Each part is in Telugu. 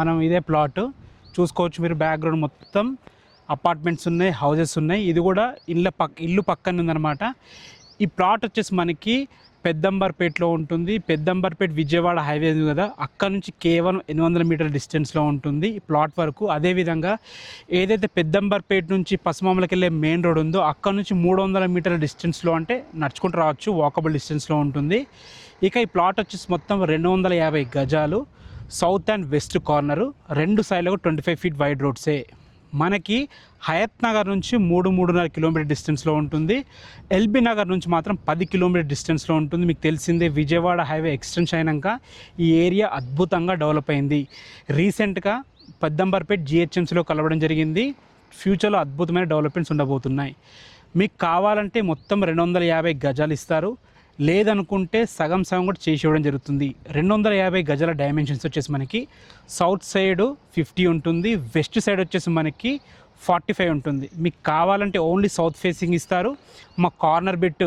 మనం ఇదే ప్లాట్ చూసుకోవచ్చు మీరు. బ్యాక్గ్రౌండ్ మొత్తం అపార్ట్మెంట్స్ ఉన్నాయి, హౌజెస్ ఉన్నాయి. ఇది కూడా ఇల్లు పక్కన ఉందన్నమాట. ఈ ప్లాట్ వచ్చేసి మనకి పెద్దంబర్పేటలో ఉంటుంది. పెద్దంబర్పేట విజయవాడ హైవే ఉంది కదా, అక్కడ నుంచి కేవలం 800 మీటర్ల డిస్టెన్స్లో ఉంటుంది ఈ ప్లాట్ వరకు. అదేవిధంగా ఏదైతే పెద్దంబర్పేట నుంచి పసుమామలకి వెళ్ళే మెయిన్ రోడ్ ఉందో అక్కడ నుంచి 300 మీటర్ల డిస్టెన్స్లో, అంటే నడుచుకుంటూ రావచ్చు, వాకబుల్ డిస్టెన్స్లో ఉంటుంది. ఇక ఈ ప్లాట్ వచ్చేసి మొత్తం 250 గజాలు, సౌత్ అండ్ వెస్ట్ కార్నరు, 2 సైడ్లకు 25 ఫీట్ వైడ్ రోడ్సే. మనకి హయత్ నగర్ నుంచి 3-3.5 కిలోమీటర్ డిస్టెన్స్లో ఉంటుంది. ఎల్బీ నగర్ నుంచి మాత్రం 10 కిలోమీటర్ డిస్టెన్స్లో ఉంటుంది. మీకు తెలిసిందే విజయవాడ హైవే ఎక్స్టెన్షన్ అయినాక ఈ ఏరియా అద్భుతంగా డెవలప్ అయింది. రీసెంట్గా పెద్దంబర్పేట జిహెచ్ఎంసీలో కలవడం జరిగింది. ఫ్యూచర్లో అద్భుతమైన డెవలప్మెంట్స్ ఉండబోతున్నాయి. మీకు కావాలంటే మొత్తం 250 గజాలు ఇస్తారు, లేదనుకుంటే సగం కూడా చేసి ఇవ్వడం జరుగుతుంది. 250 గజాల డైమెన్షన్స్ వచ్చేసి మనకి సౌత్ సైడ్ 50 ఉంటుంది, వెస్ట్ సైడ్ వచ్చేసి మనకి 45 ఉంటుంది. మీకు కావాలంటే ఓన్లీ సౌత్ ఫేసింగ్ ఇస్తారు. మా corner bit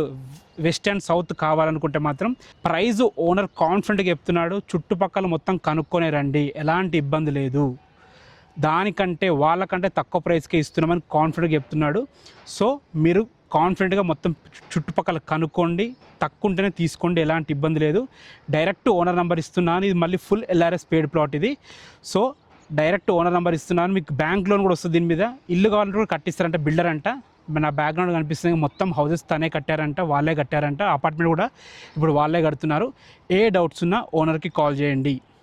west and south కావాలనుకుంటే మాత్రం ప్రైజ్ ఓనర్ కాన్ఫిడెంట్గా చెప్తున్నాడు, చుట్టుపక్కల మొత్తం కనుక్కొనే రండి, ఎలాంటి ఇబ్బంది లేదు, దానికంటే వాళ్ళకంటే తక్కువ ప్రైస్కే ఇస్తున్నామని కాన్ఫిడెంట్గా చెప్తున్నాడు. సో మీరు కాన్ఫిడెంట్గా మొత్తం చుట్టుపక్కల కనుక్కోండి, తక్కువ ఉంటేనే తీసుకోండి, ఎలాంటి ఇబ్బంది లేదు. డైరెక్ట్ ఓనర్ నెంబర్ ఇస్తున్నాను, ఇది మళ్ళీ ఫుల్ ఎల్ఆర్ఎస్ పేడ్ ప్లాట్ ఇది. సో డైరెక్ట్ ఓనర్ నెంబర్ ఇస్తున్నాను, మీకు బ్యాంక్ లోన్ కూడా వస్తుంది దీని మీద. ఇల్లు కావాలంటే కూడా కట్టిస్తారంట బిల్డర్ అంట. నా బ్యాక్గ్రౌండ్ కనిపిస్తుంది, మొత్తం హౌసెస్ తనే కట్టారంట, వాళ్ళే కట్టారంట. అపార్ట్మెంట్ కూడా ఇప్పుడు వాళ్ళే కడుతున్నారు. ఏ డౌట్స్ ఉన్నా ఓనర్కి కాల్ చేయండి.